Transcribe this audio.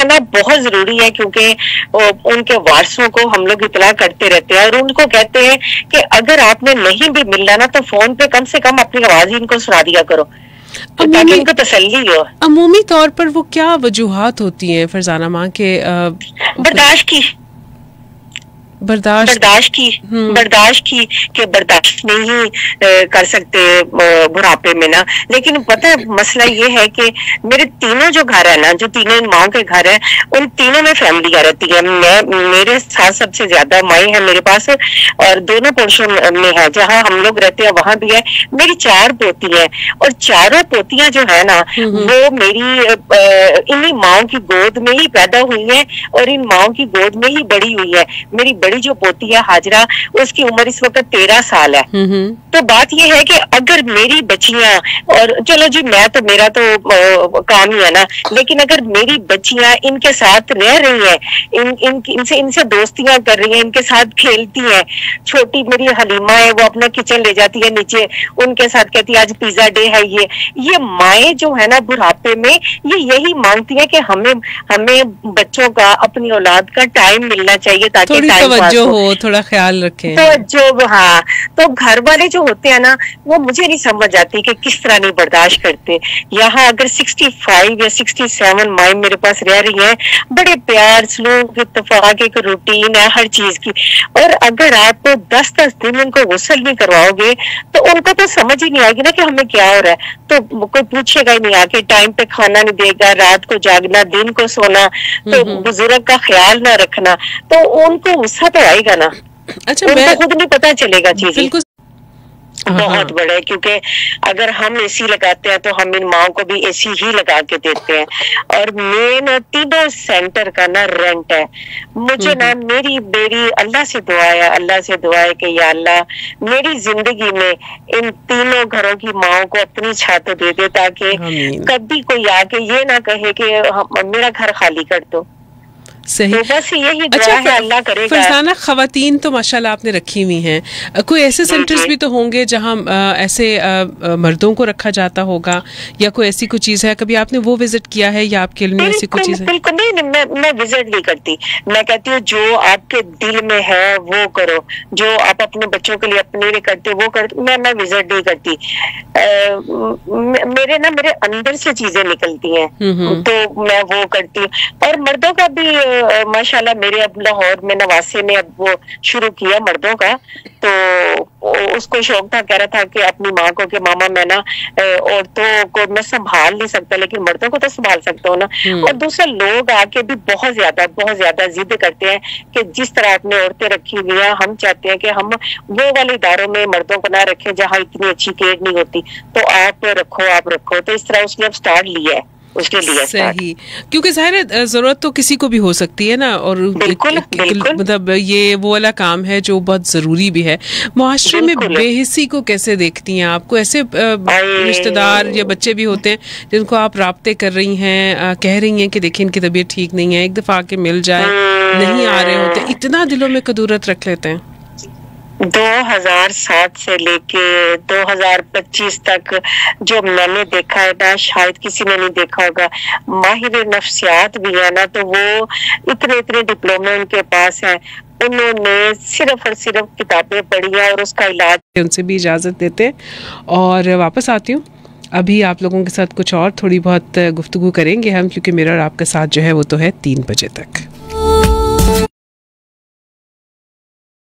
ना बहुत जरूरी है, क्योंकि उनके वारसों को हम लोग इतला करते रहते हैं और उनको कहते हैं कि अगर आपने नहीं भी मिलना ना तो फोन पे कम से कम अपनी आवाज ही इनको सुना दिया करो, तो ताकि इनको तसल्ली हो। अमूमी तौर पर वो क्या वजूहात होती हैं फरजाना माँ के? बर्दाश्त की कि बर्दाश्त नहीं कर सकते बुढ़ापे में ना। लेकिन पता है मसला ये है कि मेरे तीनों जो घर है ना, जो तीनों माओ के घर है, उन तीनों में फैमिलियां रहती है। मेरे साथ सबसे ज्यादा माई है मेरे पास, और दोनों पोर्शन में है जहाँ हम लोग रहते हैं वहां भी है। मेरी 4 पोती है और चारों पोतियां जो है ना वो मेरी इन्हीं माओ की गोद में ही पैदा हुई है और इन माओ की गोद में ही बड़ी हुई है। मेरी बड़ी जो पोती है हाजरा, उसकी उम्र इस वक्त 13 साल है। तो बात यह है कि अगर मेरी बच्चियां, और चलो जी मैं तो मेरा तो काम ही है ना, लेकिन अगर मेरी बच्चियां इनके साथ रह रही हैं, इनसे दोस्तियां कर रही हैं, इनके साथ खेलती हैं। छोटी मेरी हलीमा है, वो अपना किचन ले जाती है नीचे, उनके साथ कहती है आज पिज्जा डे है। ये माएँ जो है ना बुढ़ापे में ये यही मांगती है कि हमें बच्चों का, अपनी औलाद का टाइम मिलना चाहिए ताकि तवज्जो हो, थोड़ा ख्याल रखें। तो जो हाँ, तो घर वाले जो होते हैं ना वो मुझे नहीं समझ आती कि किस तरह नहीं बर्दाश्त करते। यहाँ अगर 65 या 67 माई मेरे पास रह रही है, बड़े प्यार सलूक इत्तेफाक एक रूटीन है हर चीज की, और अगर आप 10-10 दिन उनको गुस्ल नहीं करवाओगे तो उनको तो समझ ही नहीं आएगी ना कि हमें क्या हो रहा है। तो कोई पूछेगा ही नहीं आके, टाइम पे खाना नहीं देगा, रात को जागना, दिन को सोना, तो बुजुर्ग का ख्याल ना रखना, तो उनको गुस्सा तो आएगा ना। अच्छा, उनको खुद नहीं पता चलेगा चीजें। बहुत बड़ा है, क्योंकि अगर हम एसी लगाते हैं तो हम इन माओ को भी एसी ही लगा के देते हैं। और मेन तीनों सेंटर का ना रेंट है। मुझे ना मेरी अल्लाह से दुआ है कि या अल्लाह मेरी जिंदगी में इन तीनों घरों की माओ को अपनी छात दे दे, ताकि कभी कोई आके ये ना कहे कि मेरा घर खाली कर दो। सही। तो बस यही दुआ है, अल्लाह करेगा। फरजाना, खवातीन तो माशाल्लाह आपने रखी हुई हैं, कोई ऐसे सेंटर्स भी तो होंगे जहां ऐसे मर्दों को रखा जाता होगा, या कोई ऐसी कोई चीज है? कभी आपने वो विजिट किया है या आपके लिए ऐसी कोई चीज है? बिल्कुल नहीं, मैं विजिट नहीं करती। मैं कहती हूँ जो आपके दिल में है वो करो, जो आप अपने बच्चों के लिए अपने लिए करते वो करते। मैं विजिट नहीं करती। मेरे अंदर से चीजें निकलती हैं तो मैं वो करती हूँ। और मर्दों का भी माशाल्लाह मेरे अब लाहौर में नवासे ने अब वो शुरू किया मर्दों का, तो उसको शौक था, कह रहा था कि अपनी माँ को कि मामा मैं ना औरतों को मैं संभाल नहीं सकता लेकिन मर्दों को तो संभाल सकता हूँ ना। और दूसरा लोग आके भी बहुत ज्यादा जिद करते हैं कि जिस तरह आपने औरतें रखी हुई हैं, हम चाहते हैं कि हम वो वाले इदारों में मर्दों को ना रखें जहाँ इतनी अच्छी केयर नहीं होती, तो आप रखो। तो इस तरह उसने अब स्टार्ट लिया है, उसके लिए सही, क्योंकि जाहिर है जरूरत तो किसी को भी हो सकती है ना। और बिल्कुल। मतलब ये वो वाला काम है जो बहुत जरूरी भी है। मुआशरे में बेहिस्सी को कैसे देखती हैं? आपको ऐसे रिश्तेदार या बच्चे भी होते हैं जिनको आप राब्ते कर रही हैं, कह रही हैं कि देखिए इनकी तबीयत ठीक नहीं है, एक दफा आके मिल जाए, नहीं आ रहे होते, इतना दिलों में कदूरत रख लेते हैं? 2007 से लेके 2025 तक जो मैंने देखा है ना, शायद किसी ने नहीं देखा होगा। माहिर नफ्सियात भी है ना, तो वो इतने डिप्लोमे उनके पास है, उन्होंने सिर्फ और सिर्फ किताबें पढ़ी है और उसका इलाज। उनसे भी इजाजत देते और वापस आती हूँ। अभी आप लोगों के साथ कुछ और थोड़ी बहुत गुफ्तगू करेंगे हम, क्योंकि मेरा और आपका साथ जो है वो तो है 3 बजे तक।